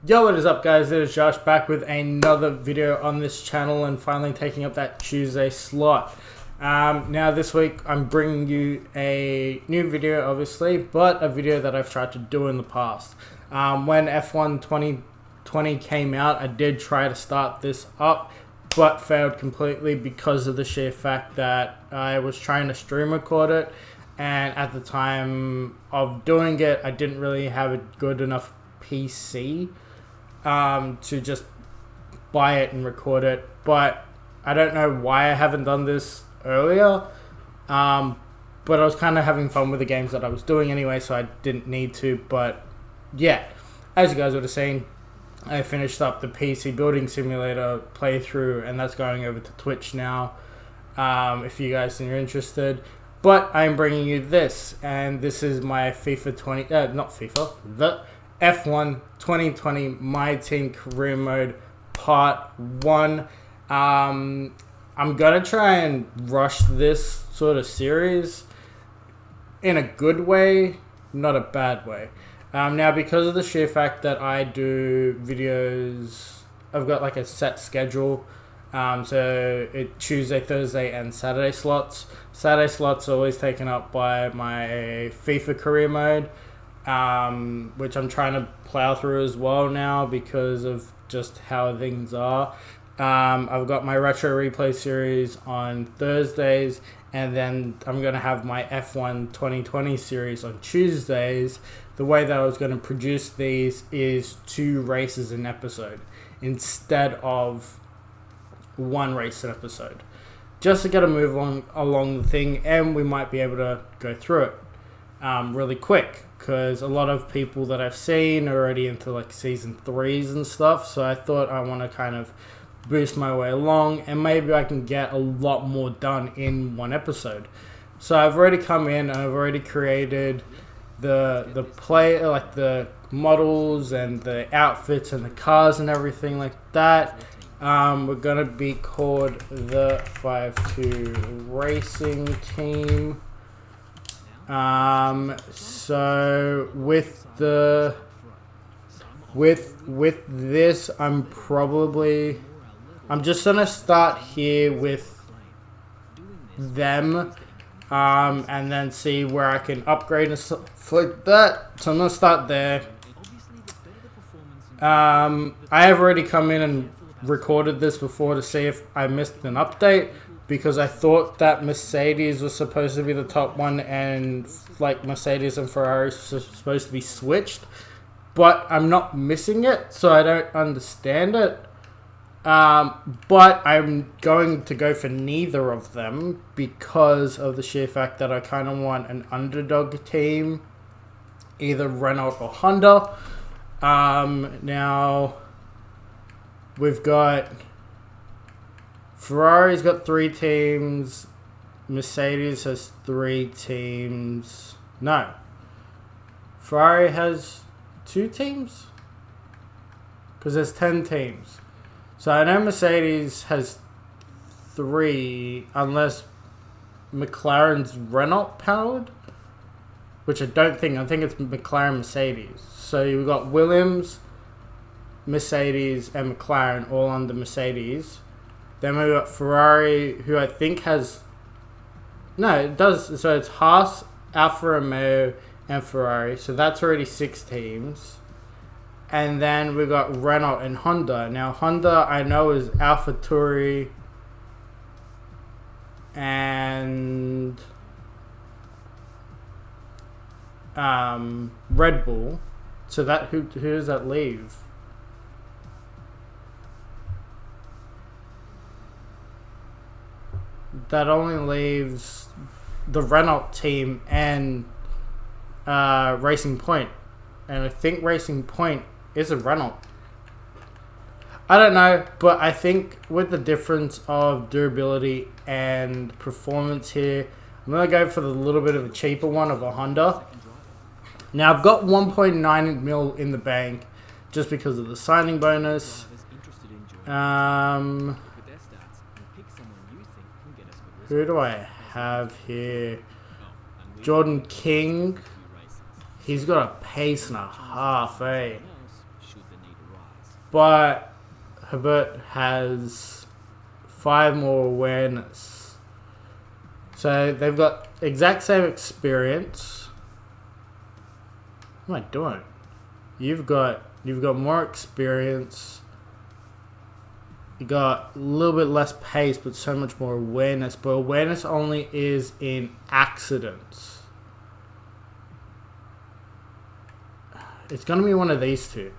Yo, what is up guys, it is Josh back with another video on this channel and finally taking up that Tuesday slot. Now this week I'm bringing you a new video obviously, but a video that I've tried to do in the past. When F1 2020 came out, I did try to start this up, but failed completely because of the sheer fact that I was trying to stream record it, and at the time of doing it, I didn't really have a good enough PC to just buy it and record it. But I don't know why I haven't done this earlier, but I was kind of having fun with the games that I was doing anyway, so I didn't need to. But yeah, as you guys would have seen, I finished up the PC building simulator playthrough, and that's going over to Twitch now, if you guys are interested. But I'm bringing you this, and this is my the F1 2020 MyTeam Career Mode Part 1. I'm going to try and rush this sort of series in a good way, not a bad way. Now, because of the sheer fact that I do videos, I've got like a set schedule. So it's Tuesday, Thursday, and Saturday slots. Saturday slots are always taken up by my FIFA career mode, which I'm trying to plow through as well now because of just how things are. I've got my retro replay series on Thursdays, and then I'm going to have my F1 2020 series on Tuesdays. The way that I was going to produce these is 2 races an episode instead of 1 race an episode, just to get a move on along the thing, and we might be able to go through it really quick, because a lot of people that I've seen are already into like season 3s and stuff, so I thought I want to kind of boost my way along, and maybe I can get a lot more done in 1 episode. So I've already come in and I've already created the play, like the models and the outfits and the cars and everything like that. We're gonna be called the 5-2 Racing Team. So with this, I'm just gonna start here with them, and then see where I can upgrade and stuff like that. So I'm gonna start there. I have already come in and recorded this before to see if I missed an update, because I thought that Mercedes was supposed to be the top one, and like Mercedes and Ferrari was supposed to be switched, but I'm not missing it, so I don't understand it. But I'm going to go for neither of them because of the sheer fact that I kind of want an underdog team, either Renault or Honda. Now we've got Ferrari's got 3 teams, Mercedes has 3 teams. No, Ferrari has 2 teams, because there's 10 teams. So I know Mercedes has 3, unless McLaren's Renault powered, which I don't think. I think it's McLaren Mercedes. So you've got Williams, Mercedes, and McLaren all under Mercedes. Then we've got Ferrari, who I think has... No, it does. So it's Haas, Alfa Romeo, and Ferrari. So that's already 6 teams. And then we've got Renault and Honda. Now, Honda, I know, is AlphaTauri and Red Bull. So that who does that leave? That only leaves the Renault team and Racing Point. And I think Racing Point is a Renault. I don't know, but I think with the difference of durability and performance here, I'm going to go for the little bit of a cheaper one of a Honda. Now, I've got 1.9 mil in the bank just because of the signing bonus. Who do I have here? Jordan King. He's got a pace and a half, eh? but Herbert has 5 more awareness. So they've got exact same experience. What am I doing? You've got more experience. You got a little bit less pace, but so much more awareness. But awareness only is in accidents. It's gonna be one of these two.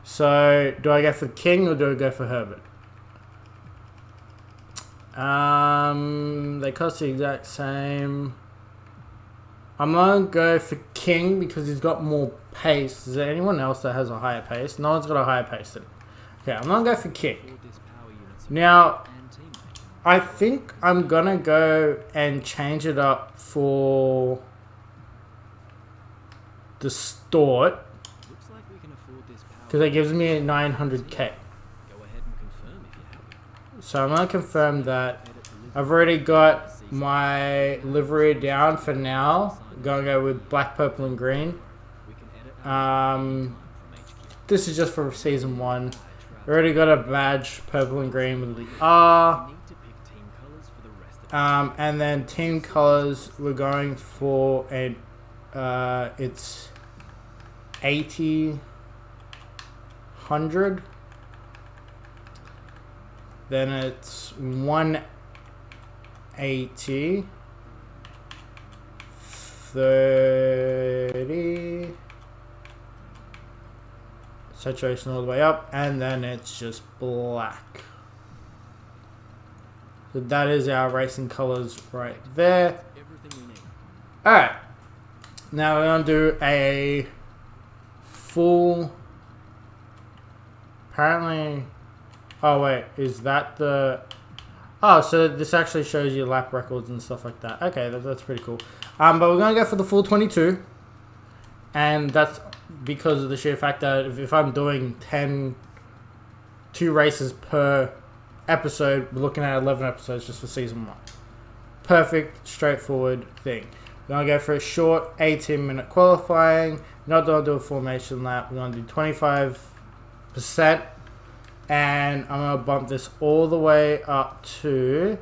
So, do I go for King or do I go for Herbert? They cost the exact same. I'm gonna go for King because he's got more pace. Is there anyone else that has a higher pace? No one's got a higher pace than him. Okay, I'm gonna go for King. Now, I think I'm gonna go and change it up for Distort because it gives me a 900k. So I'm gonna confirm that. I've already got my livery down for now. I'm gonna go with black, purple, and green. This is just for season 1. Already got a badge, purple and green with the R. And then team colors, we're going for a it's 80, 100. Then it's 180, 30. Saturation all the way up, and then it's just black. So that is our racing colors right there. Alright, now we're going to do a full, apparently, oh wait, is that the, oh, so this actually shows you lap records and stuff like that. Okay, that's pretty cool. But we're going to go for the full 22, and that's because of the sheer fact that if I'm doing 2 races per episode, we're looking at 11 episodes just for season 1. Perfect, straightforward thing. We're going to go for a short 18-minute qualifying. Not going to do a formation lap. We're going to do 25%. And I'm going to bump this all the way up to...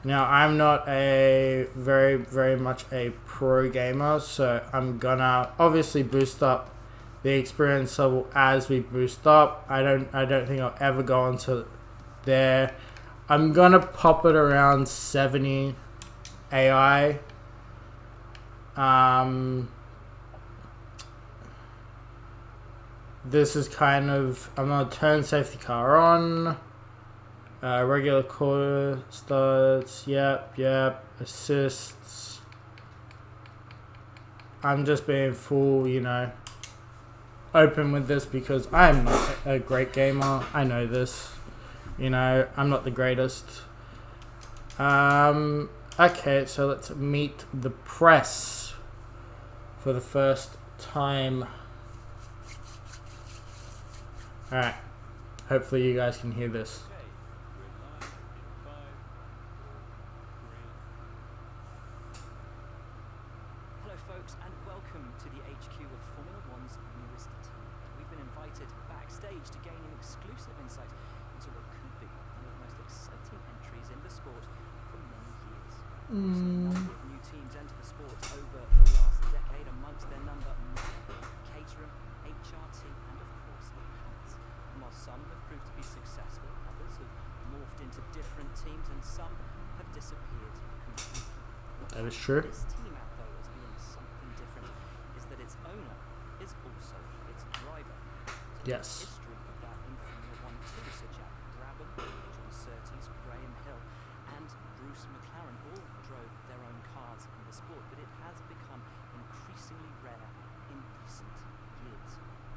Now, I'm not a very, very much a pro gamer, so I'm going to obviously boost up the experience level as we boost up. I don't think I'll ever go into there. I'm gonna pop it around 70 AI. This is kind of, I'm gonna turn safety car on. Regular quarter starts. Yep. Assists. I'm just being full, open with this because I'm not a great gamer. I know this. I'm not the greatest. Okay, so let's meet the press for the first time. Alright. Hopefully you guys can hear this. New teams enter the sport over the last decade, amongst their number Caterham, HRT, and of course Hans. And while some have proved to be successful, others have morphed into different teams, and some have disappeared completely. That is true. This team out though as being something different is that its owner is also its driver. So yes. History of that in Formula 1 too, Sir Jack Brabham, John Surtees, Graham Hill, and Bruce McLaren all drove their own cars in the sport, but it has become increasingly rare in recent years.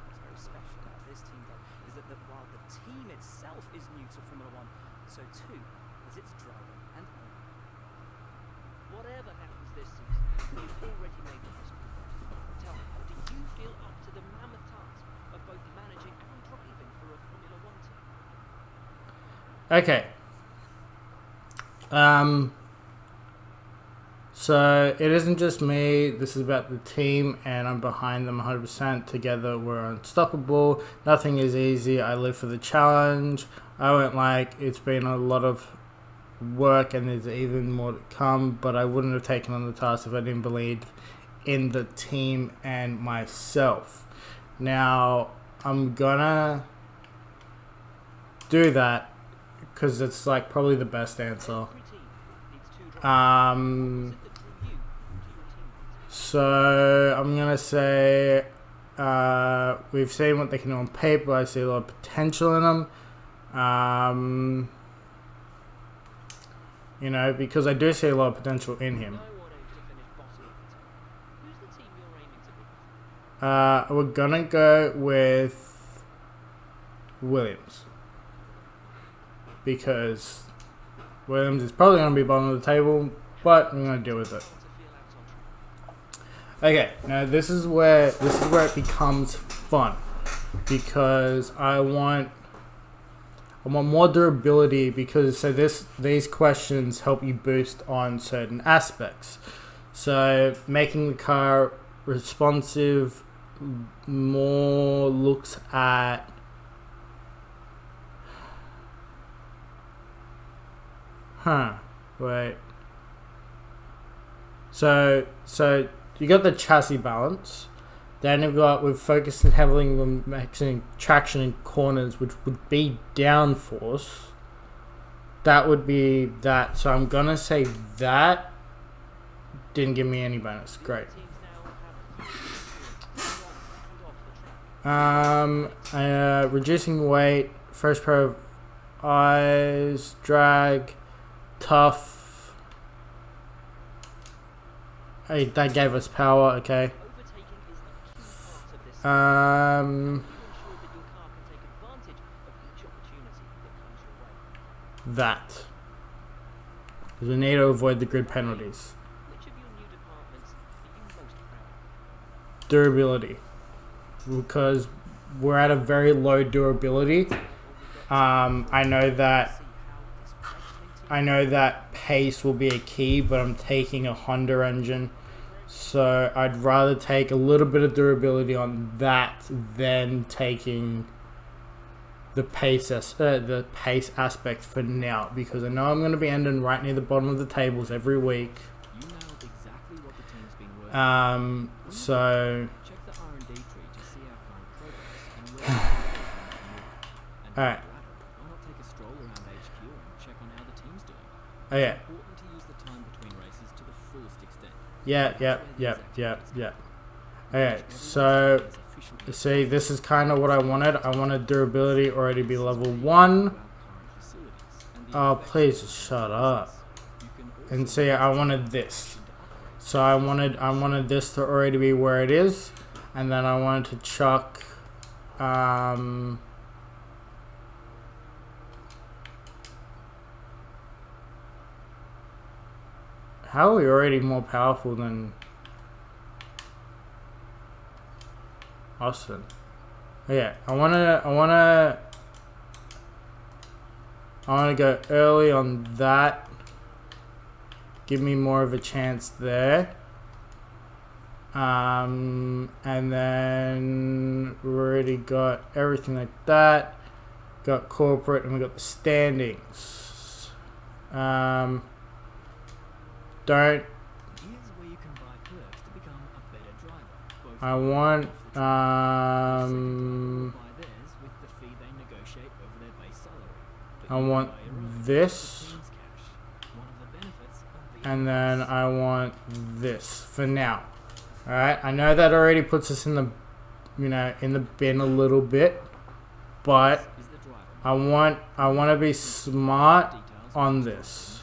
What's very special about this team, though, is that while the team itself is new to Formula 1, so too is its driver and owner. Whatever happens this season, you've already made the history. Tell me, how do you feel up to the mammoth task of both managing and driving for a Formula 1 team? Okay. So it isn't just me. This is about the team, and I'm behind them 100%. Together, we're unstoppable. Nothing is easy. I live for the challenge. I won't like. It's been a lot of work, and there's even more to come. But I wouldn't have taken on the task if I didn't believe in the team and myself. Now I'm gonna do that because it's like probably the best answer. So I'm gonna say we've seen what they can do on paper. I see a lot of potential in them. You know, because I do see a lot of potential in him. We're gonna go with Williams because Williams is probably gonna be bottom of the table, but I'm gonna deal with it. Okay, now this is where it becomes fun because I want more durability because these questions help you boost on certain aspects. So making the car responsive more looks at wait. So you got the chassis balance. Then we've focused heavily on maxing traction in corners, which would be downforce. That would be that. So I'm gonna say that didn't give me any bonus. Great. Reducing weight, first pair of eyes, drag, tough. Hey, that gave us power. Okay. That. Because we need to avoid the grid penalties. Durability. Because we're at a very low durability. I know that pace will be a key, but I'm taking a Honda engine. So I'd rather take a little bit of durability on that than taking the pace aspect for now, because I know I'm going to be ending right near the bottom of the tables every week. You know exactly what the team's been working. So Check the R&D tree to see our current progress and where we all right. Why not take a stroll around HQ and check on how the team's doing? Okay. It's important to use the time between races to the fullest extent. Yeah. Okay, so see, this is kind of what I wanted. I wanted durability already be level 1. Oh, please just shut up. And see, I wanted this. So I wanted this to already be where it is, and then I wanted to chuck how are we already more powerful than Austin? Yeah, I wanna go early on that. Give me more of a chance there. And then we already got everything like that. Got corporate and we got the standings. Don't. Here's where you can buy perks to become a better driver. I want. Buy theirs with the fee they negotiate over their base salary. But I you want buy your own this. with the team's cash. One of the benefits of being And then I want this for now. Alright, I know that already puts us in the, in the bin a little bit, but is the driver. I want to be smart on this.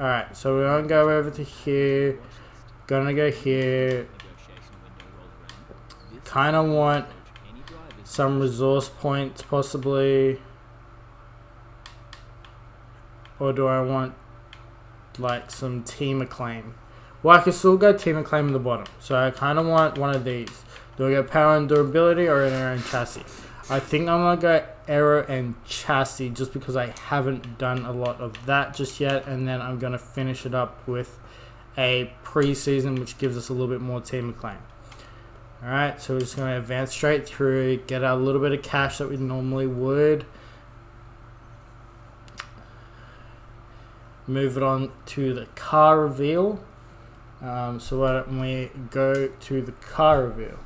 Alright, so we're gonna go over to here, gonna go here, Negotiation window rolls around. This kind of want any drivers some resource points possibly, or do I want like some team acclaim? Well, I can still go team acclaim in the bottom, so I kind of want one of these. Do I go power and durability or an aero and chassis? I think I'm gonna go aero and chassis just because I haven't done a lot of that just yet, and then I'm gonna finish it up with a pre-season, which gives us a little bit more team acclaim. Alright, so we're just going to advance straight through, get a little bit of cash that we normally would. Move it on to the car reveal. So why don't we go to the car reveal.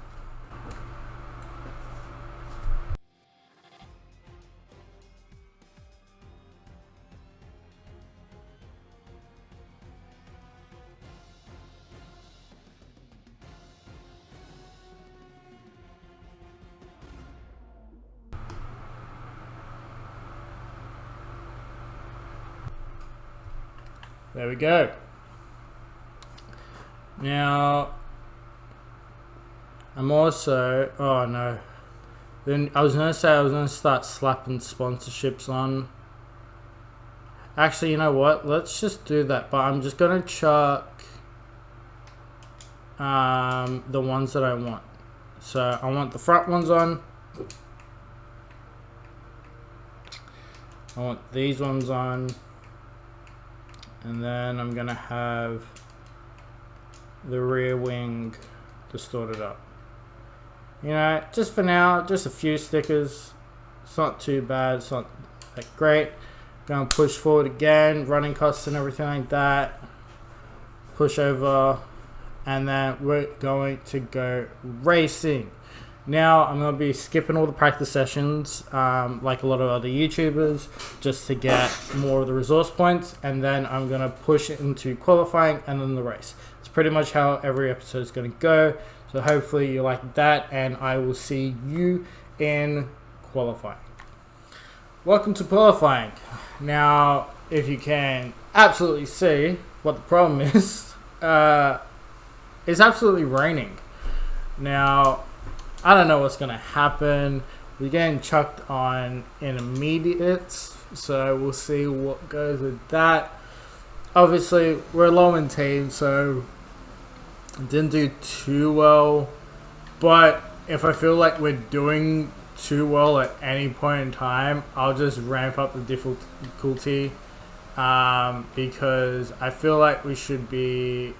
There we go. Now, I'm also, oh no. Then I was going to say I was going to start slapping sponsorships on. Actually, you know what? Let's just do that. But I'm just going to chuck the ones that I want. So I want the front ones on. I want these ones on. And then I'm going to have the rear wing distorted up. You know, just for now, just a few stickers. It's not too bad. It's not that great. Going to push forward again, running costs and everything like that. Push over. And then we're going to go racing. Now I'm going to be skipping all the practice sessions like a lot of other YouTubers just to get more of the resource points, and then I'm going to push into qualifying and then the race. It's pretty much how every episode is going to go, so hopefully you like that, and I will see you in qualifying. Welcome to qualifying. Now, if you can absolutely see what the problem is, it's absolutely raining. Now, I don't know what's going to happen. We're getting chucked on intermediates, so we'll see what goes with that. Obviously, we're low in team, so didn't do too well. But if I feel like we're doing too well at any point in time, I'll just ramp up the difficulty because I feel like we should be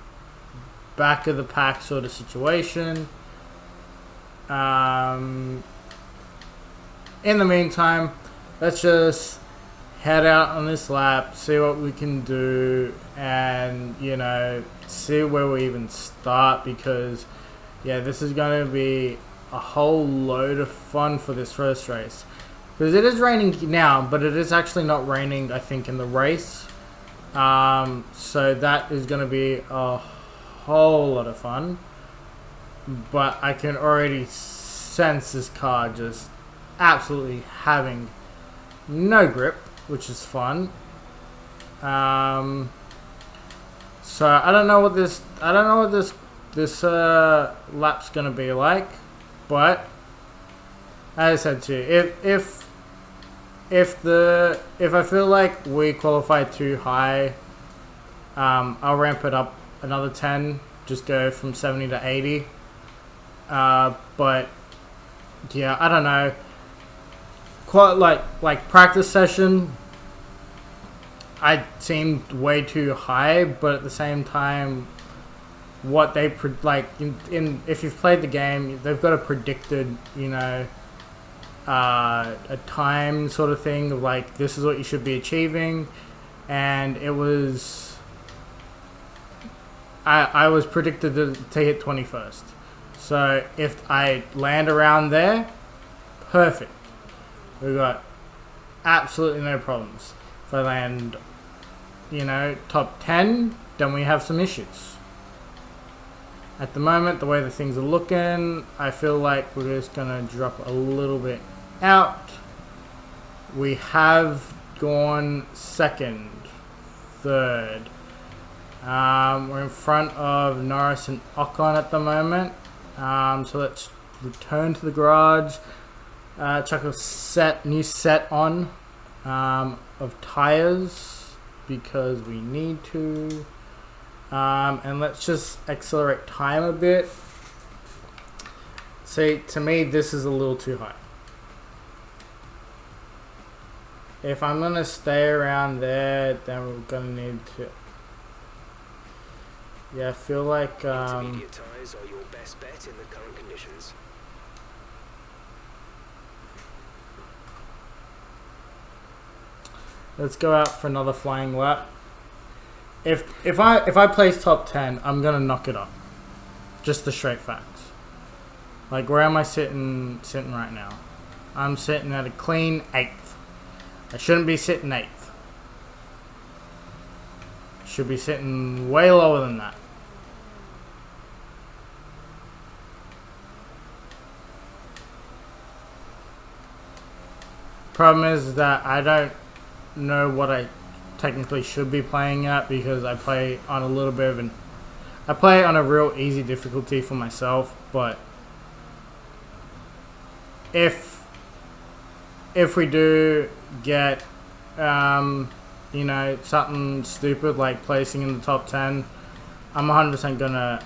back of the pack sort of situation. In the meantime, let's just head out on this lap, see what we can do, and you know, see where we even start, because yeah, this is going to be a whole load of fun for this first race, because it is raining now, but it is actually not raining, I think, in the race. So that is going to be a whole lot of fun. But I can already sense this car just absolutely having no grip, which is fun. So I don't know what this lap's gonna be like, but as I said to you, if I feel like we qualify too high, I'll ramp it up another 10, just go from 70 to 80. But yeah, I don't know. Quite like practice session, I seemed way too high, but at the same time, what they in if you've played the game, they've got a predicted, you know, a time sort of thing of like, this is what you should be achieving, and it was I was predicted to hit 21st. So if I land around there, perfect. We've got absolutely no problems. If I land, you know, top 10, then we have some issues. At the moment, the way the things are looking, I feel like we're just going to drop a little bit out. We have gone second, third. We're in front of Norris and Ocon at the moment. So let's return to the garage, chuck a new set on of tires because we need to, and let's just accelerate time a bit. See, to me, this is a little too high. If I'm gonna stay around there, then we're gonna need to Yeah, I feel like Intermediate tyres are your best bet in the current conditions. let's go out for another flying lap. If I place top 10, I'm gonna knock it up. Just the straight facts. Like, where am I sitting right now? I'm sitting at a clean 8th. I shouldn't be sitting 8th. Should be sitting way lower than that. Problem is that I don't know what I technically should be playing at, because I play on a little bit of I play on a real easy difficulty for myself, but if we do get you know, something stupid like placing in the top 10, I'm 100% gonna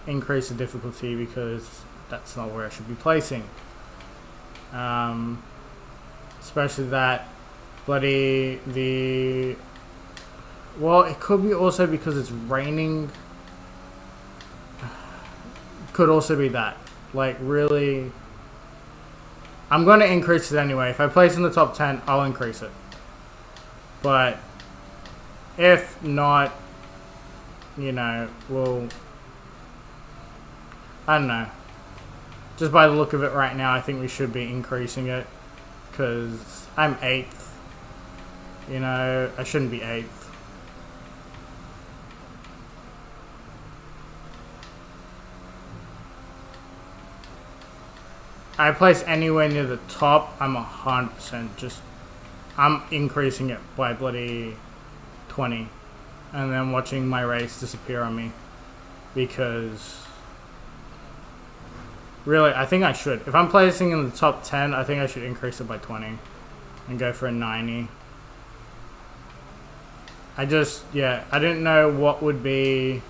increase the difficulty, because that's not where I should be placing. Especially that bloody well, it could be also because it's raining. Could also be that. Like, really, I'm going to increase it anyway. If I place in the top 10, I'll increase it. But if not, you know, well, I don't know. Just by the look of it right now, I think we should be increasing it, because I'm 8th. You know, I shouldn't be 8th. I place anywhere near the top, I'm 100% just, I'm increasing it by bloody 20, and then watching my race disappear on me, because really, I think I should. If I'm placing in the top 10, I think I should increase it by 20 and go for a 90. I didn't know what would be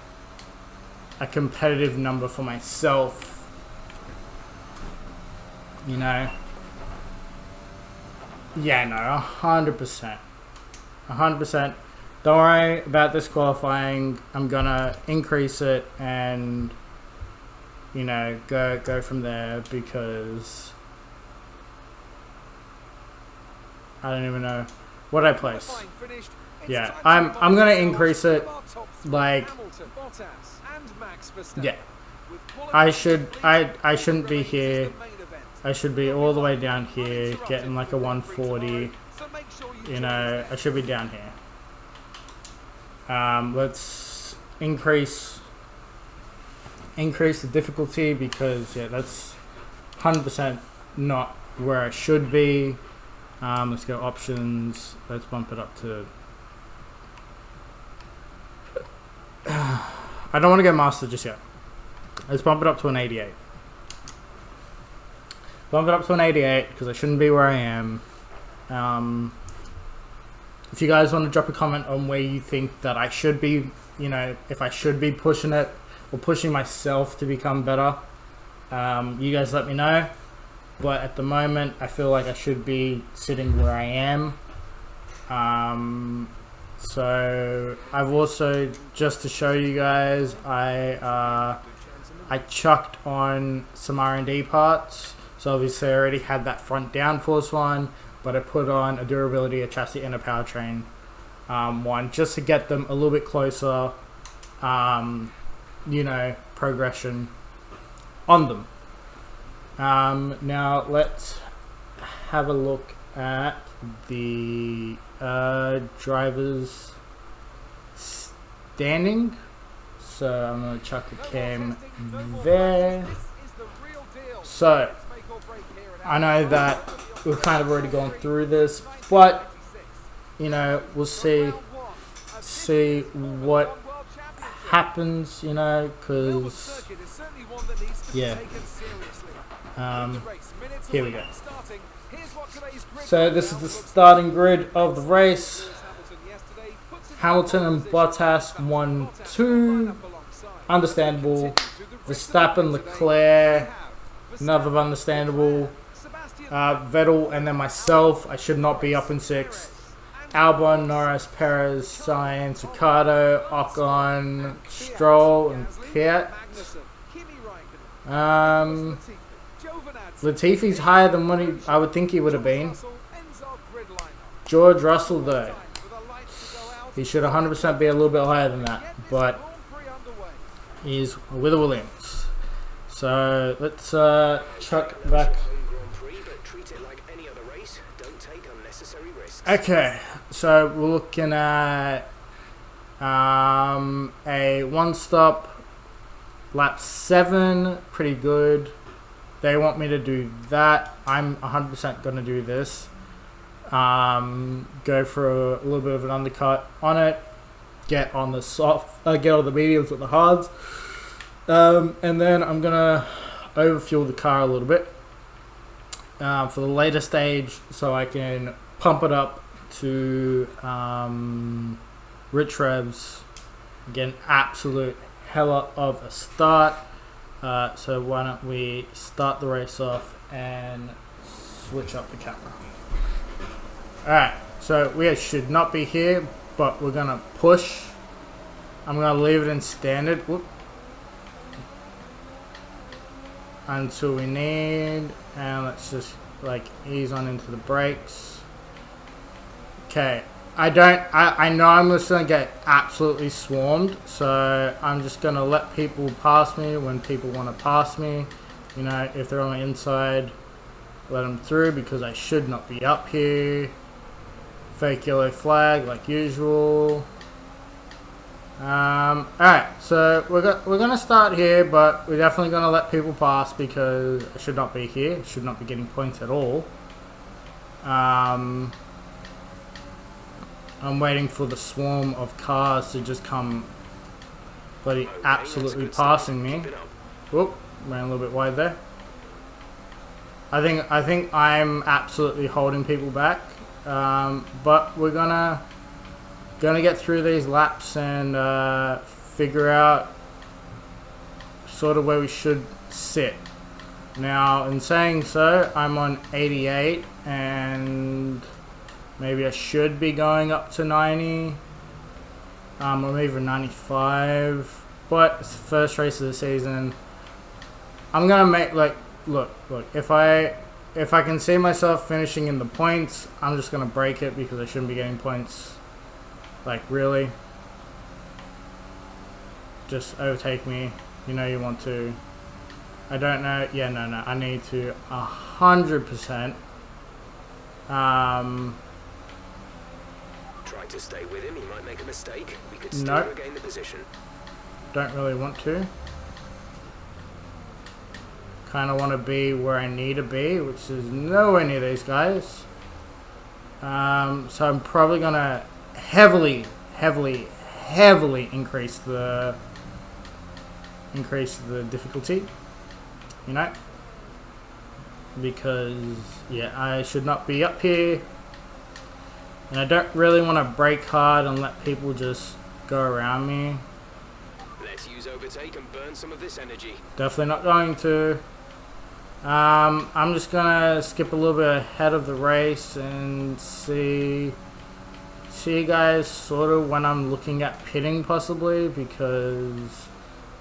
a competitive number for myself. You know? Yeah, no, 100%. 100%. Don't worry about this qualifying. I'm gonna increase it and, you know, go from there, because I don't even know what I place. Yeah, I'm gonna increase it. Like, yeah, I shouldn't be here. I should be all the way down here, getting like a 140. You know, I should be down here. Let's increase the difficulty, because yeah, that's 100% not where I should be. Let's go options. Let's bump it up to. I don't want to go master just yet. Let's bump it up to an 88. Bump it up to an 88, because I shouldn't be where I am. If you guys want to drop a comment on where you think that I should be, you know, if I should be pushing it or pushing myself to become better, you guys let me know. But at the moment, I feel like I should be sitting where I am. So I've also, just to show you guys, I chucked on some R&D parts. So obviously I already had that front downforce one, but I put on a durability, a chassis, and a powertrain one, just to get them a little bit closer, you know, progression on them. Now let's have a look at the drivers standing. So I'm going to chuck a cam there. So I know that we've kind of already gone through this, but you know, we'll see what happens, you know, because yeah. Here we go. So this is the starting grid of the race. Hamilton and Bottas 1-2, understandable. Verstappen, Leclerc, another understandable. Vettel and then myself, I should not be up in 6th. Albon, Norris, Perez, Sainz, Ricardo, Ocon, Stroll, and Piet. Latifi's higher than what I would think he would have been. George Russell, though, he should 100% be a little bit higher than that, but he's with the Williams. So let's chuck back. Okay, so we're looking at a one-stop lap 7, pretty good. They want me to do that. I'm 100% going to do this. Go for a little bit of an undercut on it. Get on the soft, get on the mediums with the hards. And then I'm going to overfuel the car a little bit for the later stage so I can pump it up to rich revs. Again, absolute hella of a start. So why don't we start the race off and switch up the camera. Alright, so we should not be here, but we're going to push. I'm going to leave it in standard. Whoop. Until we need, and let's just like ease on into the brakes. Okay, I know I'm just gonna get absolutely swarmed, so I'm just gonna let people pass me when people want to pass me. You know, if they're on the inside, let them through because I should not be up here. Fake yellow flag like usual. Alright, so we're gonna start here, but we're definitely gonna let people pass because I should not be here. I should not be getting points at all. I'm waiting for the swarm of cars to just come bloody absolutely passing me. Whoop, ran a little bit wide there. I think I'm absolutely holding people back. But we're gonna get through these laps and figure out sort of where we should sit. Now, in saying so, I'm on 88 and maybe I should be going up to 90 or even 95, but it's the first race of the season. I'm gonna make look, if I can see myself finishing in the points, I'm just gonna break it because I shouldn't be getting points. Like, really? Just overtake me. You know you want to. I don't know. Yeah, no. I need to 100%. Try to stay with him. He might make a mistake. We could still regain the position. Don't really want to. Kind of want to be where I need to be, which is nowhere near these guys. So I'm probably gonna heavily increase the difficulty, you know, because yeah, I should not be up here, and I don't really want to brake hard and let people just go around me. Let's use overtake and burn some of this energy. Definitely not going to. I'm just gonna skip a little bit ahead of the race and see you guys sort of when I'm looking at pitting possibly, because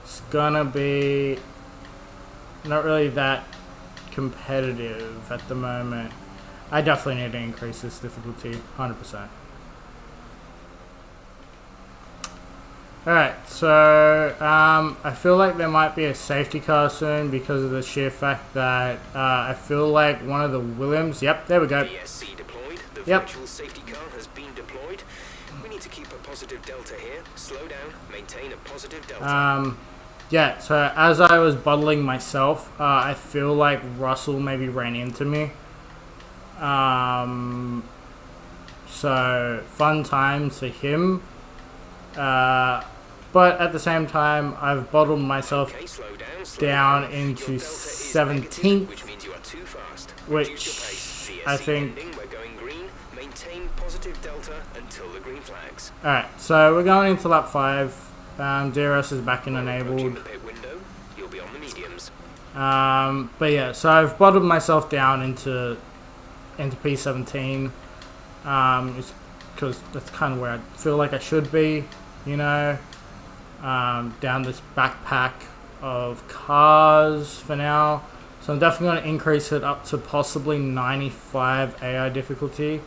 it's gonna be not really that competitive at the moment. I definitely need to increase this difficulty 100%. Alright, so I feel like there might be a safety car soon because of the sheer fact that I feel like one of the Williams, yep, there we go. DSC deployed. The Yep. virtual safety car has been deployed. We need to keep a positive delta here. Slow down, maintain a positive delta. Yeah, so as I was bottling myself, I feel like Russell maybe ran into me. So fun times for him. But at the same time, I've bottled myself Okay, slow down Your into delta is 17th, negative, which means you are too fast. Reduce your which pace. I DSC think. ending, we're going green. Maintain positive delta until the green flags. Alright, so we're going into lap 5. DRS is back and Approaching enabled. the pit window, you'll be on the mediums. But yeah, so I've bottled myself down into P17. Because because that's kind of where I feel like I should be, you know. Down this backpack of cars for now. So I'm definitely going to increase it up to possibly 95 AI difficulty.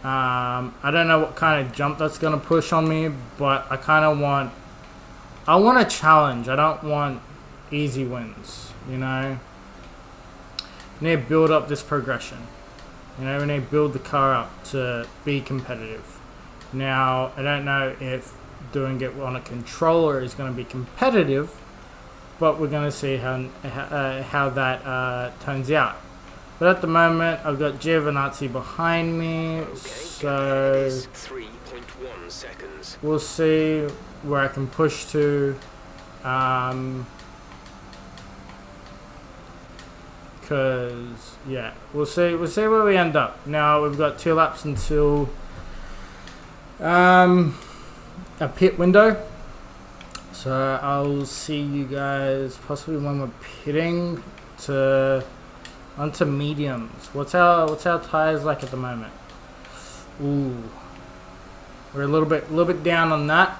I don't know what kind of jump that's going to push on me, but I kind of want... I want a challenge. I don't want easy wins, you know. We need to build up this progression. You know, we need to build the car up to be competitive. Now, I don't know if doing it on a controller is going to be competitive, but we're going to see how that turns out. But at the moment, I've got Giovinazzi behind me, so 3.1 seconds. We'll see where I can push to. Because yeah, we'll see where we end up. Now we've got 2 laps until a pit window, so I'll see you guys possibly when we're pitting onto mediums. What's our tires like at the moment? Ooh, we're a little bit down on that.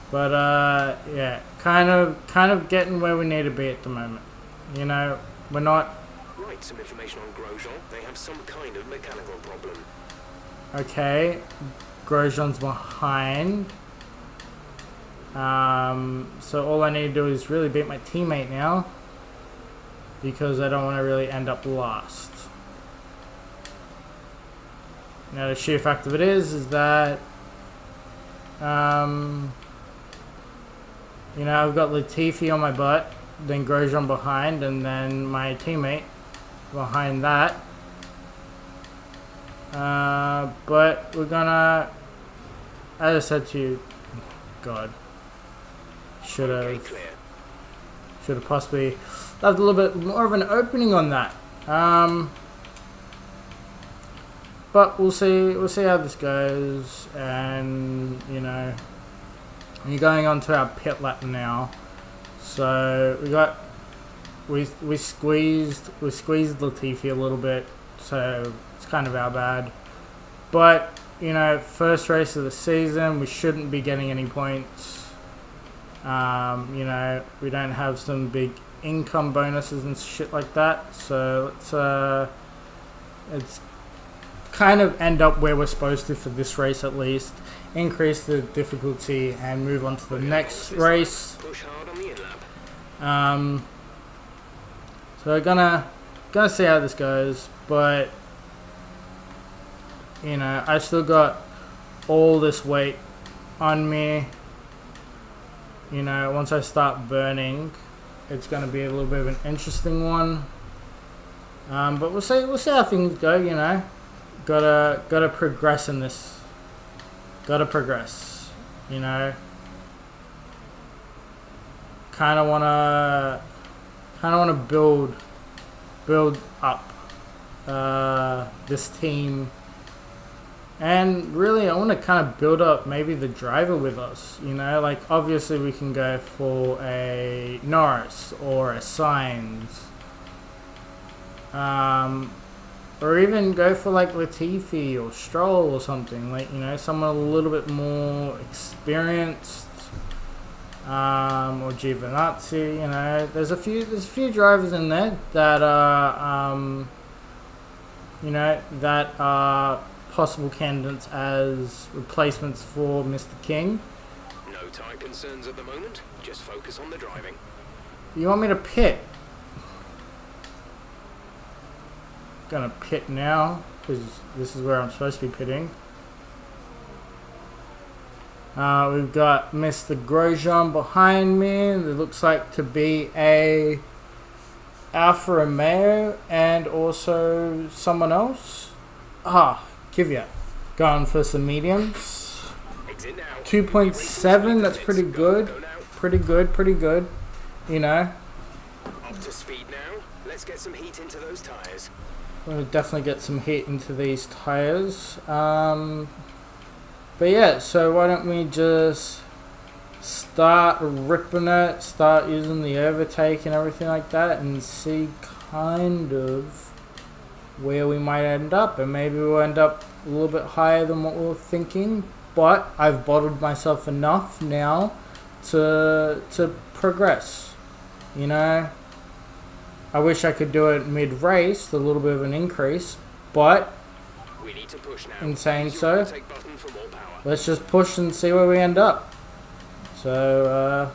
But yeah, kind of getting where we need to be at the moment. You know, we're not. Right, some information on Grosjean. They have some kind of mechanical problem. Okay, Grosjean's behind. So all I need to do is really beat my teammate now, because I don't want to really end up last. Now the sheer fact of it is that you know, I've got Latifi on my butt, then Grosjean behind, and then my teammate behind that. But we're gonna, as I said to you, God, should have possibly left a little bit more of an opening on that. But we'll see how this goes, and you know, we're going on to our pit lap now. So we squeezed Latifi a little bit, so it's kind of our bad. But you know, first race of the season, we shouldn't be getting any points. You know, we don't have some big income bonuses and shit like that, so let's kind of end up where we're supposed to for this race at least. Increase the difficulty and move on to the next race. Push hard on the in-lap. So we're gonna see how this goes, but you know, I still got all this weight on me. You know, once I start burning, it's gonna be a little bit of an interesting one. But we'll see how things go. You know, gotta progress in this. Gotta progress. You know, kind of wanna build up this team. And really, I want to kind of build up maybe the driver with us, you know, like obviously we can go for a Norris or a Sainz, or even go for like Latifi or Stroll or something, like, you know, someone a little bit more experienced, or Giovinazzi. You know, there's a few drivers in there that are, you know, that are possible candidates as replacements for Mr. King. No tire concerns at the moment. Just focus on the driving. You want me to pit? Gonna pit now because this is where I'm supposed to be pitting. We've got Mr. Grosjean behind me. It looks like to be a Alfa Romeo and also someone else. Kvyat. Going for some mediums. 2.7, that's pretty good. Pretty good. You know. Up to speed now. Let's get some heat into those tires. We'll definitely get some heat into these tires. But yeah, so why don't we just start ripping it, start using the overtake and everything like that, and see kind of where we might end up, and maybe we'll end up a little bit higher than what we were thinking. But I've bottled myself enough now to progress. You know, I wish I could do it mid-race, a little bit of an increase, but We need to push now. in saying Use your so, overtake button for more power. let's just push and see where we end up. So,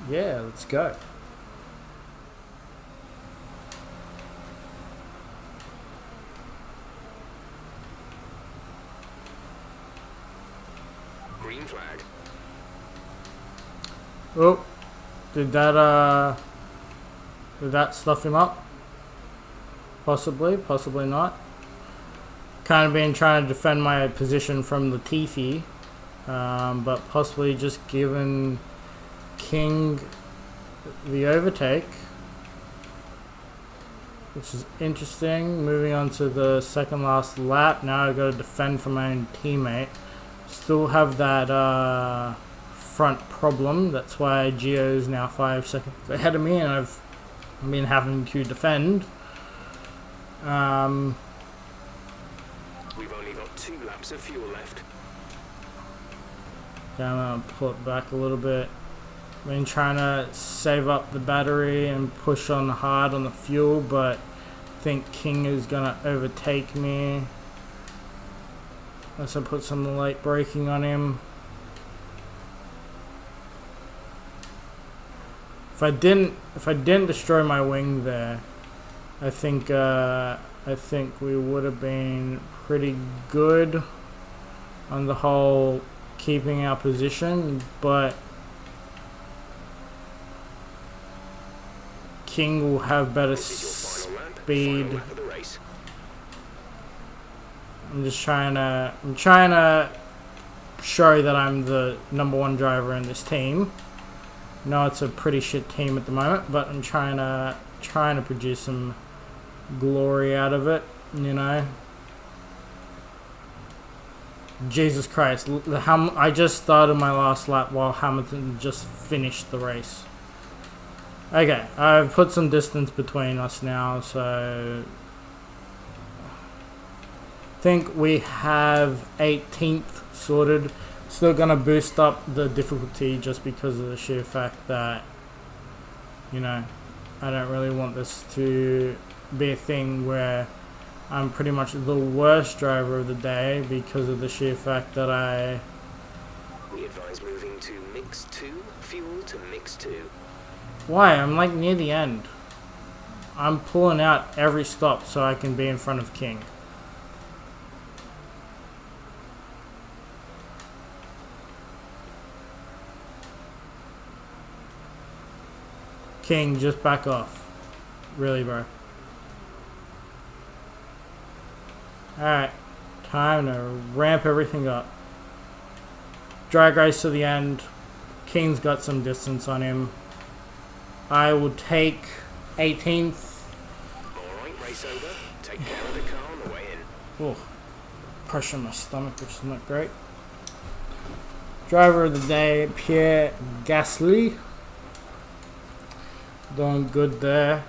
yeah, let's go. Green flag. Oh, did that stuff him up? Possibly, possibly not. Kind of been trying to defend my position from Latifi, but possibly just given King the overtake, which is interesting. Moving on to the second last lap. Now I've got to defend for my own teammate. Still have that front problem. That's why Gio is now 5 seconds ahead of me, and I've been having to defend. We've only got 2 laps of fuel left. Okay, I'm gonna pull it back a little bit. I've been trying to save up the battery and push on hard on the fuel, but I think King is gonna overtake me. Unless I put some late braking on him. If I didn't destroy my wing there, I think we would have been pretty good on the whole keeping our position, but King will have better This is your final lap. speed. Final lap of the race. I'm trying to show that I'm the #1 driver in this team. No, it's a pretty shit team at the moment, but I'm trying to produce some glory out of it, you know. Jesus Christ, I just started my last lap while Hamilton just finished the race. Okay, I've put some distance between us now, so I think we have 18th sorted. Still gonna boost up the difficulty just because of the sheer fact that, you know, I don't really want this to be a thing where I'm pretty much the worst driver of the day because of the sheer fact that We advise moving to mix 2, fuel to mix 2. Why? I'm like near the end. I'm pulling out every stop so I can be in front of King. King, just back off. Really, bro. Alright. Time to ramp everything up. Drag race to the end. King's got some distance on him. I will take 18th. Alright, race over. Take care of the car on the way in. Oh, pressure on my stomach, which is not great. Driver of the day, Pierre Gasly. Doing good there.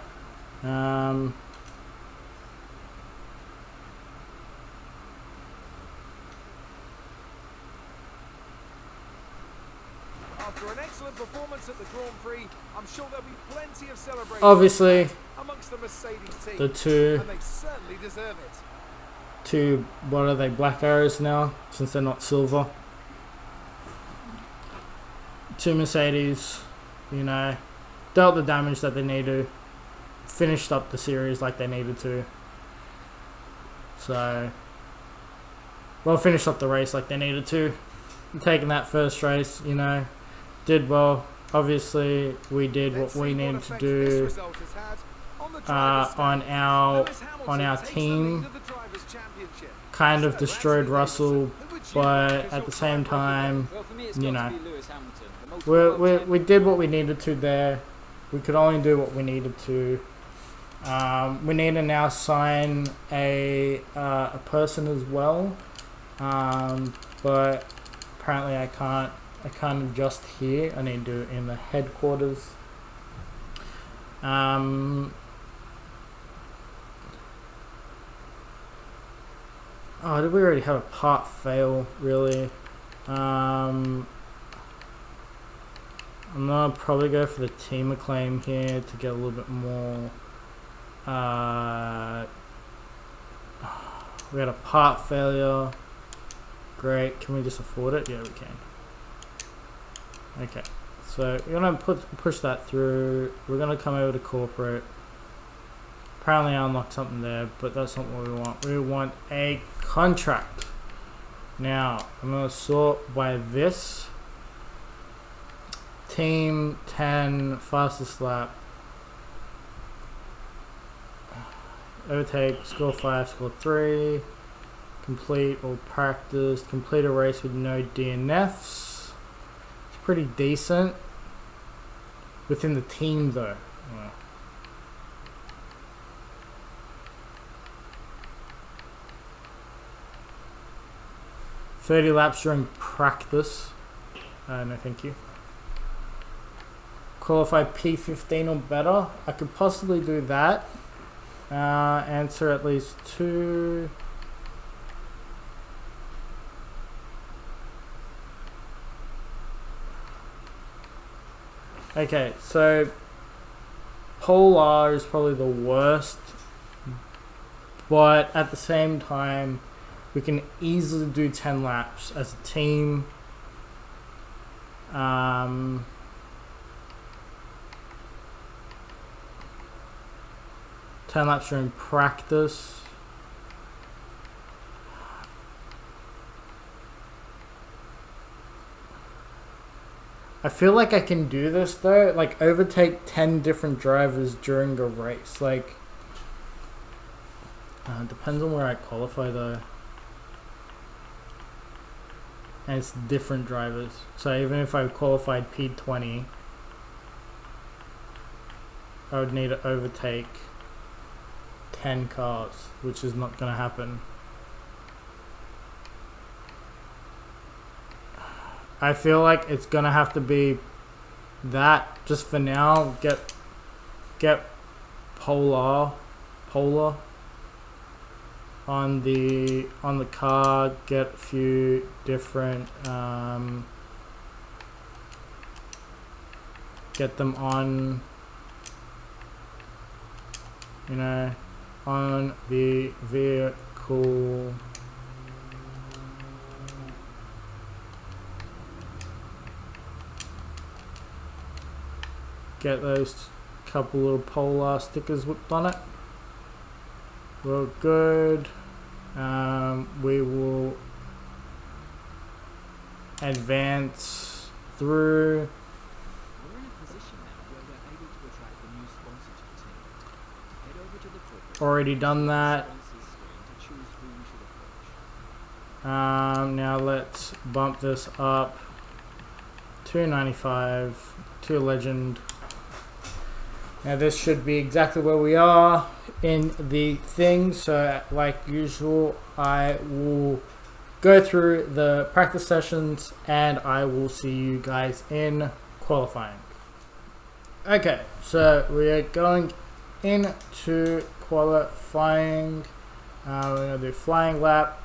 After an excellent performance at the Grand Prix, I'm sure there'll be plenty of celebration Obviously, amongst the Mercedes team, the two, and they certainly deserve it. what are they, black arrows now, since they're not silver. Two Mercedes, you know, dealt the damage that they need to, finished up the series like they needed to. So, well, finished up the race like they needed to. Taking that first race, you know, did well. Obviously, we did what we needed to do on our team. Kind of destroyed Russell, but at the same time, you know, we did what we needed to there. We could only do what we needed to. We need to now sign a person as well, but apparently I can't adjust here. I need to do it in the headquarters. Oh, did we already have a part fail, really? I'm gonna probably go for the team acclaim here to get a little bit more. We had a part failure. Great. Can we just afford it? Yeah, we can. Okay. So we're gonna push that through. We're gonna come over to corporate. Apparently I unlocked something there, but that's not what we want. We want a contract. Now I'm gonna sort by this. Team 10 fastest lap. Overtake, score 5, score 3. Complete or practice. Complete a race with no DNFs. It's pretty decent. Within the team though. Yeah. $30 laps during practice. No thank you. Qualify P15 or better. I could possibly do that. Answer at least 2. Okay, so Polar is probably the worst, but at the same time, we can easily do 10 laps as a team. 10 laps during practice. I feel like I can do this though, like overtake 10 different drivers during a race. Like, depends on where I qualify though. And it's different drivers. So even if I qualified P20, I would need to overtake 10 cars, which is not going to happen. I feel like it's going to have to be that just for now. Get Polar on the car, get a few different get them on, you know, on the vehicle. Get those couple little Polar stickers whipped on it. We're good. We will advance through. We're in a position now where we're able to attract the new sponsor to the team. Head over to the corporate. Already done that. Sponsors screen to choose who we should approach. Now let's bump this up to 95 to legend. Now this should be exactly where we are in the thing. So like usual, I will go through the practice sessions and I will see you guys in qualifying. Okay, so we are going into qualifying. We're going to do flying lap.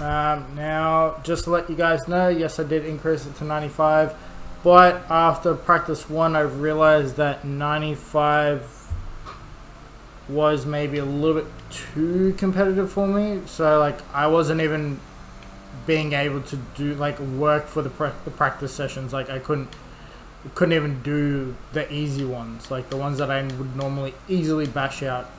Now, just to let you guys know, yes, I did increase it to 95. But after practice 1, I realized that 95 was maybe a little bit too competitive for me. So like I wasn't even being able to do like work for the practice sessions. Like I couldn't even do the easy ones, like the ones that I would normally easily bash out,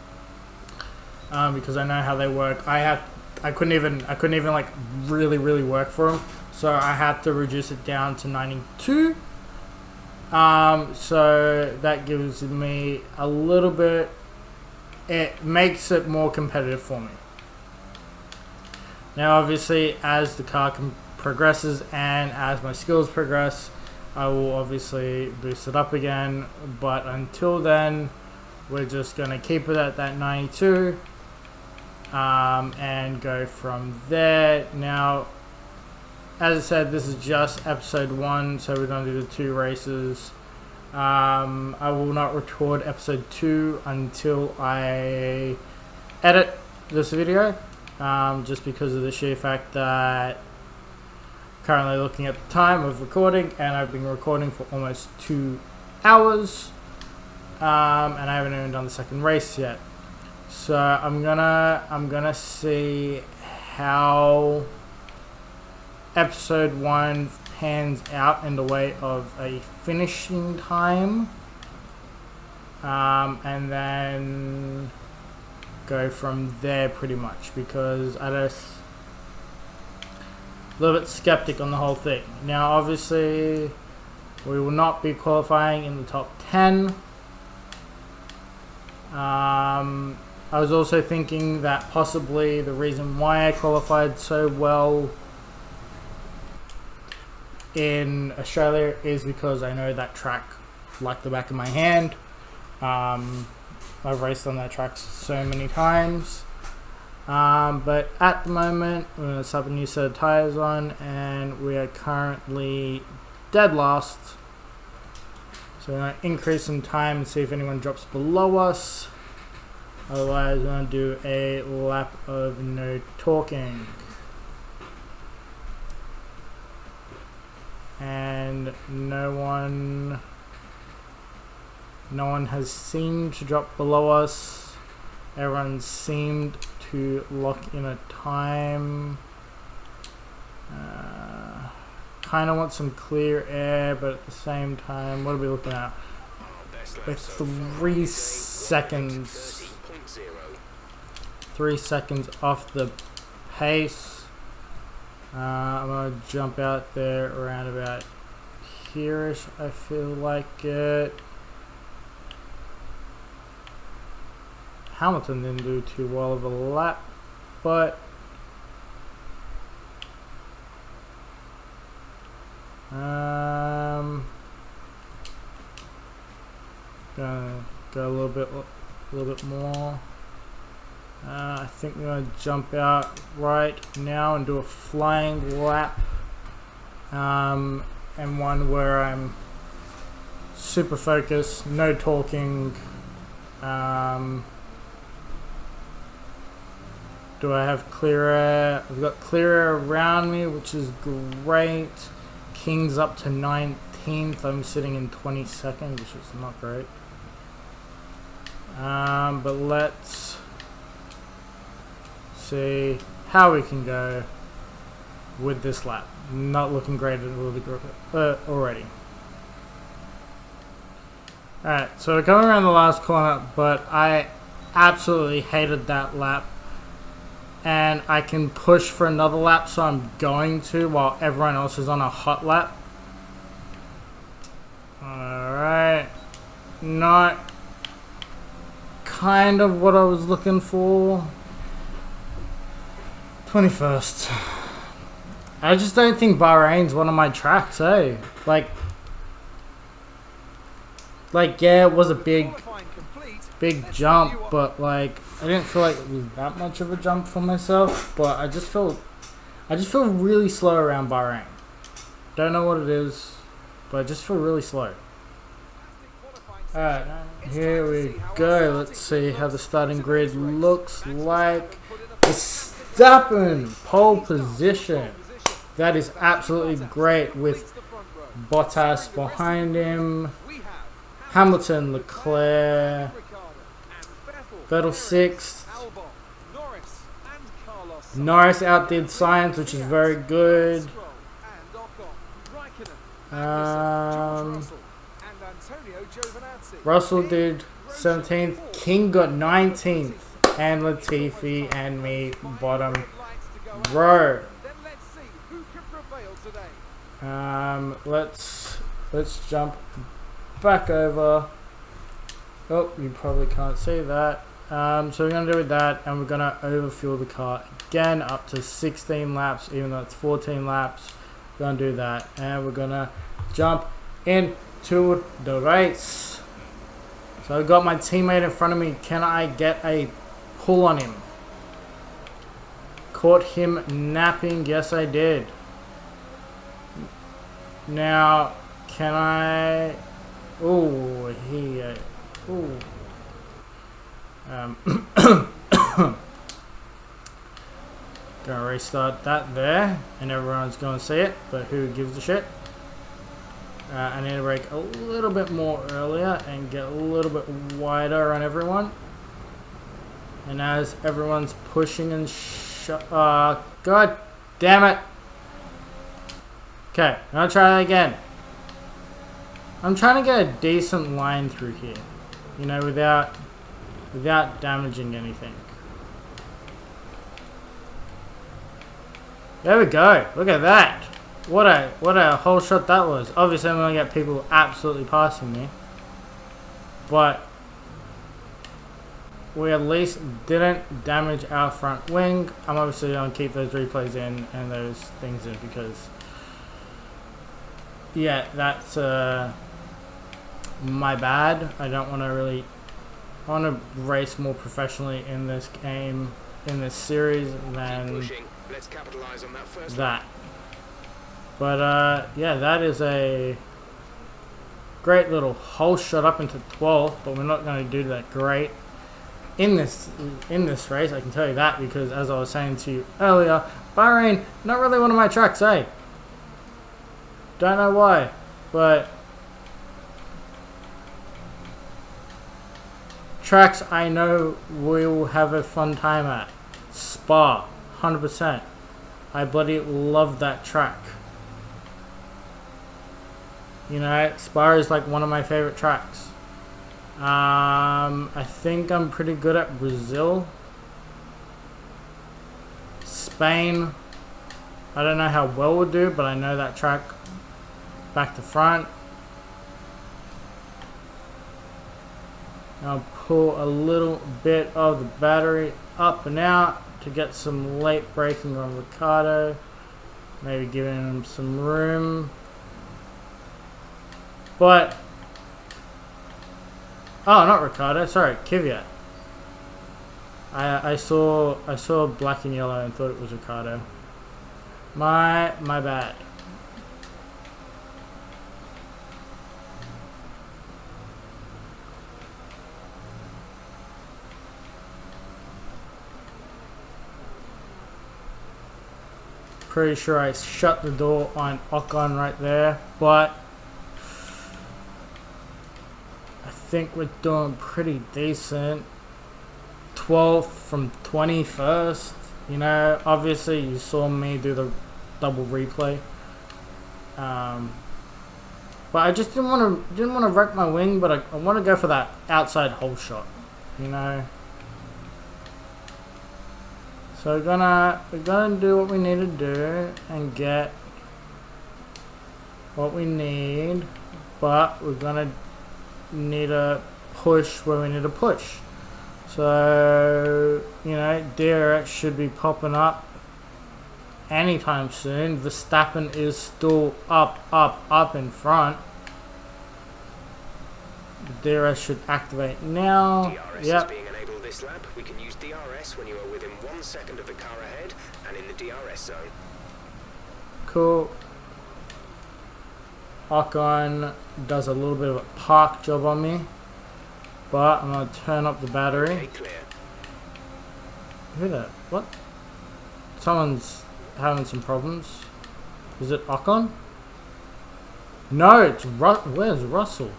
because I know how they work. I couldn't even like really work for them. So I had to reduce it down to 92. So that gives me a little bit, it makes it more competitive for me. Now obviously as the car progresses and as my skills progress, I will obviously boost it up again. But until then, we're just going to keep it at that 92 and go from there. Now, as I said, this is just episode 1, so we're going to do the 2 races. I will not record episode 2 until I edit this video. just because of the sheer fact that currently looking at the time of recording, and I've been recording for almost 2 hours, and I haven't even done the second race yet. So I'm gonna see how episode 1 pans out in the way of a finishing time, and then go from there pretty much, because I just a little bit skeptic on the whole thing. Now obviously we will not be qualifying in the top 10. I was also thinking that possibly the reason why I qualified so well in Australia is because I know that track like the back of my hand. I've raced on that track so many times. But at the moment, we're going to slap a new set of tyres on, and we are currently dead last. So we're going to increase some time and see if anyone drops below us. Otherwise, we're going to do a lap of no talking. And no one has seemed to drop below us. Everyone seemed to lock in a time. Kind of want some clear air, but at the same time, what are we looking at? It's 3 seconds. 3 seconds off the pace. I'm gonna jump out there around about here-ish, I feel like it. Hamilton didn't do too well of a lap, but gonna go a little bit more. I think we're gonna jump out right now and do a flying lap, and one where I'm super focused, no talking. Do I have clear air? I've got clear air around me, which is great. King's up to 19th. I'm sitting in 22nd, which is not great. But let's see how we can go with this lap. Not looking great already. Alright, so we're coming around the last corner, but I absolutely hated that lap. And I can push for another lap, so I'm going to, while everyone else is on a hot lap. Alright. Not kind of what I was looking for. 21st. I just don't think Bahrain's one of my tracks, eh? Like yeah, it was a big jump, but like I didn't feel like it was that much of a jump for myself. But I just feel really slow around Bahrain. Don't know what it is, but I just feel really slow. Alright, here we go. Let's see how the starting grid looks like. Verstappen, pole position. That is absolutely great, with Bottas behind him. Hamilton, Leclerc, Vettel 6th. Norris outdid Sainz, which is very good. Russell did 17th. King got 19th. And Latifi and me bottom row. Let's jump back over. Oh, you probably can't see that. So we're going to do that, and we're going to overfuel the car again up to 16 laps, even though it's 14 laps. We're going to do that, and we're going to jump into the race. So I've got my teammate in front of me. Can I get a pull on him? Caught him napping. Yes, I did. Now, can I... Ooh, he... restart that there, and everyone's going to see it, but who gives a shit? I need to brake a little bit more earlier and get a little bit wider on everyone. And as everyone's pushing and God damn it! Okay, I'm gonna try that again. I'm trying to get a decent line through here, you know, without damaging anything. There we go. Look at that. What a whole shot that was. Obviously, I'm gonna get people absolutely passing me, but we at least didn't damage our front wing. I'm obviously gonna keep those replays in and those things in because, yeah, that's my bad. I don't want to really. I want to race more professionally in this game, in this series, than Let's capitalize on that first. that. But yeah, that is a great little hole shot up into 12th, but we're not going to do that great in this race. I can tell you that because, as I was saying to you earlier, Bahrain not really one of my tracks, eh? Don't know why, but tracks I know we'll have a fun time at. Spa, 100%. I bloody love that track. You know, Spa is like one of my favorite tracks. I think I'm pretty good at Brazil. Spain, I don't know how well we'll do, but I know that track back to front. I'll pull a little bit of the battery up and out to get some late braking on Ricardo. Maybe giving him some room. But, oh, not Ricardo, sorry, Kvyat. I saw black and yellow and thought it was Ricardo. My bad. Pretty sure I shut the door on Ocon right there, but I think we're doing pretty decent. 12th from 21st. You know, obviously you saw me do the double replay, but I just didn't want to wreck my wing, but I want to go for that outside hole shot. You know. So we're gonna do what we need to do and get what we need, but we're gonna need to push where we need to push. So, you know, DRS should be popping up anytime soon. Verstappen is still up in front. The DRS should activate now. DRS is being enabled this lap. We can use DRS when you are within 1 second of the car ahead and in the DRS zone. Cool. Ocon does a little bit of a park job on me, but I'm going to turn up the battery. Okay, clear. Who that? What? Someone's having some problems. Is it Ocon? No, it's where's Russell?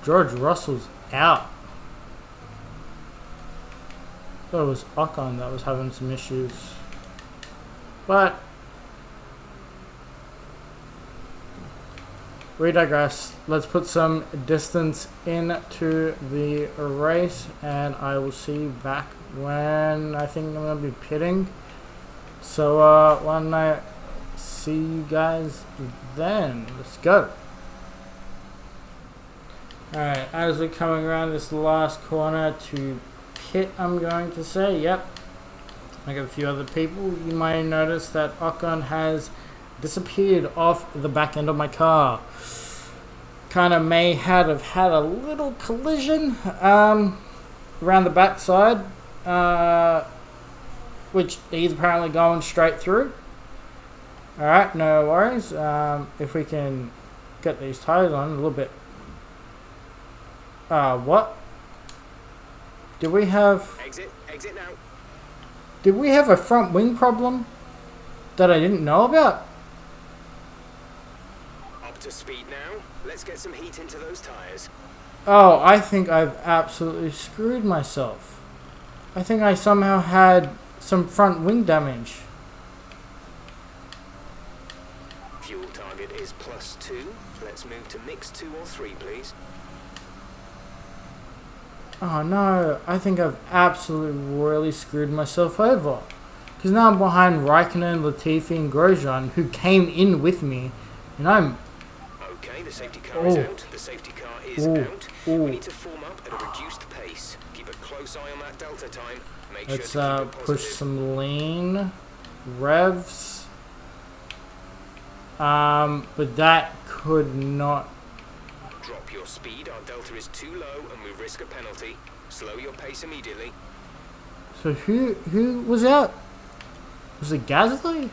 George Russell's out. Thought it was Ocon that was having some issues. But we digress. Let's put some distance into the race, and I will see you back when I think I'm going to be pitting. So why don't I see you guys then? Let's go. Alright, as we're coming around this last corner to pit, I'm going to say, yep, I got a few other people. You might notice that Ocon has disappeared off the back end of my car. Kind of may have had a little collision around the backside, which he's apparently going straight through. Alright, no worries. If we can get these tires on a little bit. What? Do we have... Exit now. Did we have a front wing problem that I didn't know about? Up to speed now. Let's get some heat into those tires. Oh, I think I've absolutely screwed myself. I think I somehow had some front wing damage. Fuel target is +2. Let's move to mix 2 or 3, please. Oh no, I think I've absolutely royally screwed myself over. Because now I'm behind Raikkonen, Latifi and Grosjean, who came in with me, and I'm... Okay, the safety car is out. The safety car is out. We need to form up at a reduced pace. Keep a close eye on that delta time. Make Let's sure to keep it push positive. some lean revs. But that could not... Drop your speed. Our delta is too low and we risk a penalty. Slow your pace immediately. So who was out? Was it Gasly?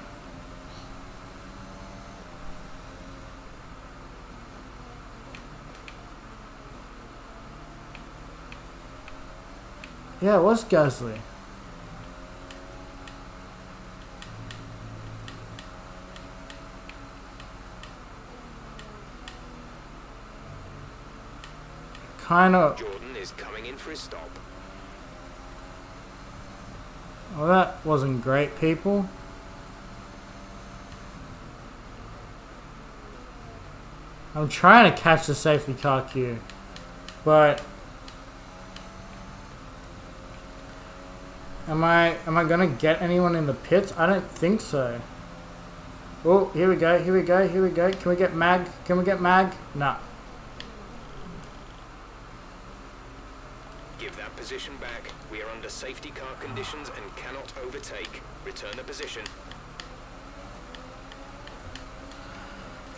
Yeah, it was Gasly. Kind of... Jordan is coming in for his stop. Well, that wasn't great, people. I'm trying to catch the safety car queue, but am I gonna get anyone in the pits? I don't think so. Oh, here we go, here we go, here we go. Can we get mag? Can we get mag? Nah. Give that position back. We are under safety car conditions and cannot overtake. Return the position.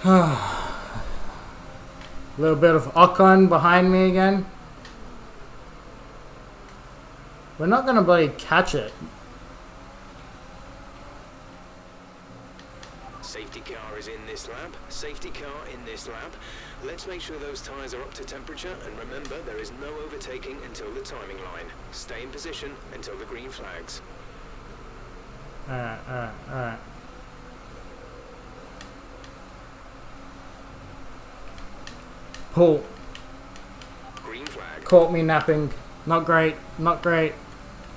A little bit of Ocon behind me again. We're not gonna bloody catch it. Safety car is in this lap. Safety car in this lap. Let's make sure those tyres are up to temperature, and remember, there is no overtaking until the timing line. Stay in position until the green flags. Alright, alright, alright. Pull. Green flag. Caught me napping. Not great, not great.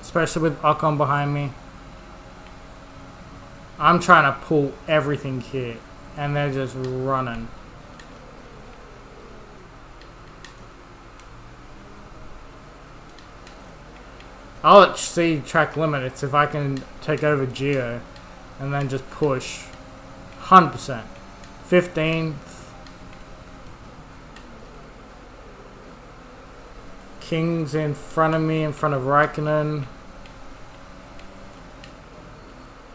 Especially with Ocon behind me. I'm trying to pull everything here, and they're just running. I'll exceed track limits if I can take over Gio and then just push 100%. 15th. King's in front of me, in front of Raikkonen.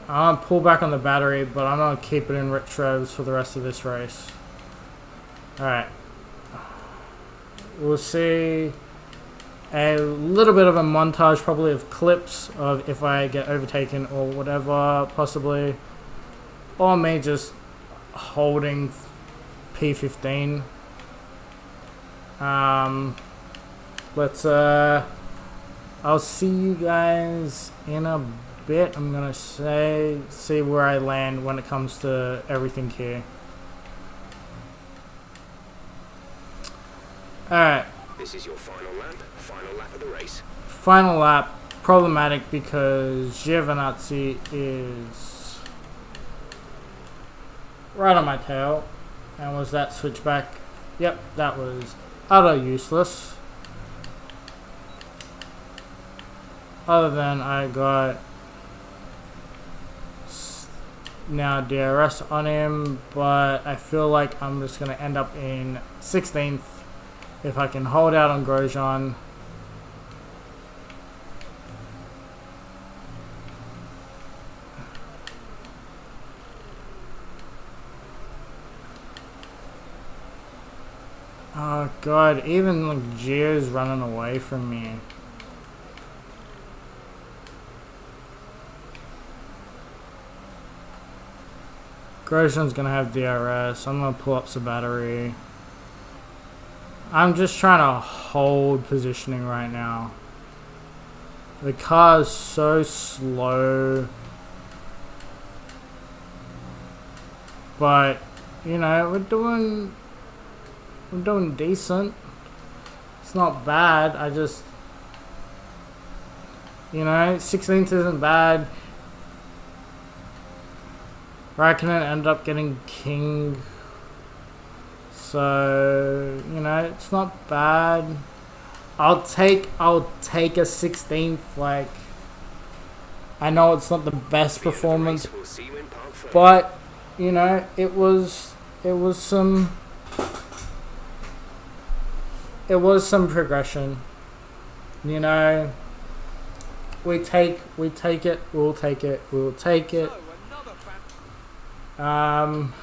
I'll pull back on the battery, but I'm going to keep it in retros for the rest of this race. Alright. We'll see a little bit of a montage probably of clips of if I get overtaken or whatever, possibly. Or me just holding P15. Let's, I'll see you guys in a bit. I'm gonna see where I land when it comes to everything here. Alright. This is your final lap of the race. Final lap, problematic because Giovinazzi is right on my tail. And was that switchback? Yep, that was utter useless. Other than I got now DRS on him, but I feel like I'm just going to end up in 16th if I can hold out on Grosjean. Oh god, even like Gio's running away from me. Grosjean's gonna have DRS. I'm gonna pull up some battery. I'm just trying to hold positioning right now. The car is so slow. But, you know, we're doing decent. It's not bad. I just, you know, 16th isn't bad. Raikkonen ended up getting king. So, you know, it's not bad. I'll take a 16th. Like, I know it's not the best performance, We'll see you in Park 4. but you know, it was some progression. You know, we take it. We'll take it. We'll take it. So, another fan.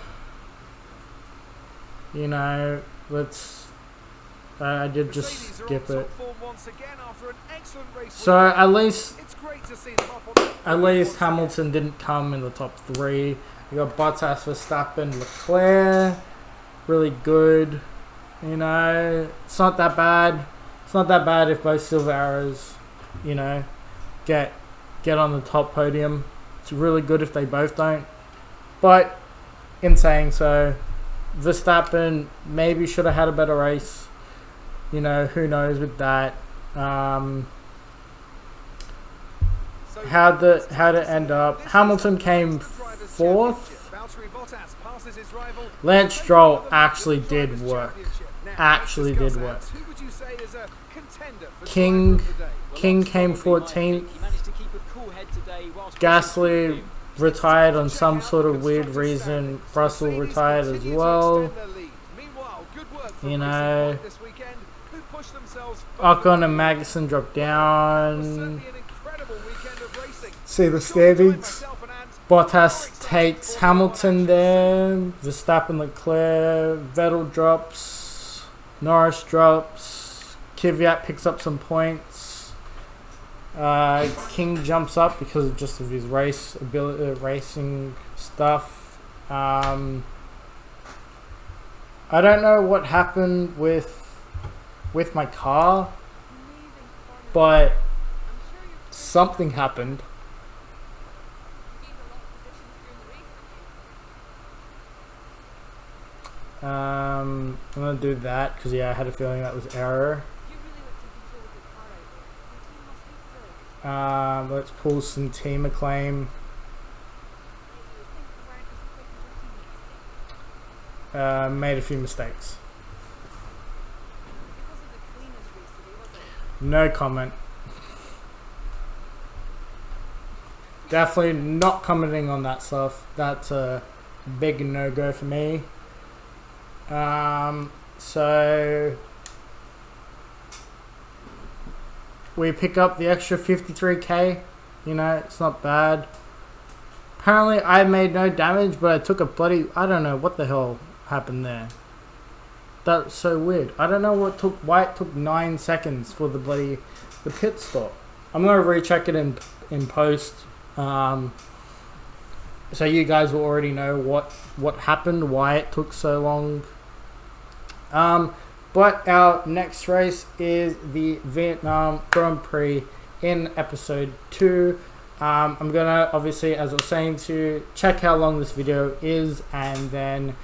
You know, let's. I did just Mercedes are skip on it. top form once again after an excellent race So weekend. at least It's great to see them up on the At podium least once again. Hamilton didn't come in the top 3. You got Bottas, Verstappen, Leclerc. Really good. You know, it's not that bad. It's not that bad if both silver arrows, you know, get on the top podium. It's really good if they both don't. But in saying so, Verstappen maybe should have had a better race. You know, who knows with that. So, How'd it end up? this is Hamilton the came Drivers' 4th. Championship. Valtteri Bottas passes his rival. Lance Take Stroll another actually look at the did Drivers' work. Championship. Now, Actually let's did discuss work. that. Who would you say is a contender for King- driver of the day? King came 14th. Gasly retired on some sort of weird reason. Russell retired as well. You know, Ocon and Magnussen dropped down. See the standings. Bottas takes Hamilton there. Verstappen, Leclerc. Vettel drops. Norris drops. Kvyat picks up some points. King jumps up because of just of his racing stuff. I don't know what happened with my car, but something happened. I'm gonna do that because I had a feeling that was error. Let's pull some team acclaim. Made a few mistakes. No comment. Definitely not commenting on that stuff. That's a big no-go for me. So we pick up the extra 53k. You know, it's not bad. Apparently I made no damage, but I took a bloody, I don't know what the hell happened there. That's so weird. I don't know why it took 9 seconds for the pit stop. I'm gonna recheck it in post. So you guys will already know what happened, why it took so long. But our next race is the Vietnam Grand Prix in episode 2. I'm gonna obviously, as I was saying, to check how long this video is and then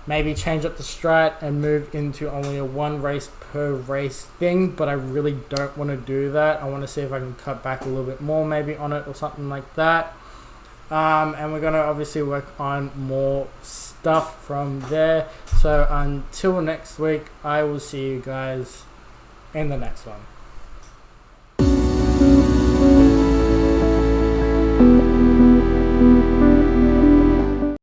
maybe change up the strat and move into only a 1 race per race thing, but I really don't want to do that. I want to see if I can cut back a little bit more maybe on it or something like that. And we're going to obviously work on more stuff from there. So until next week, I will see you guys in the next one.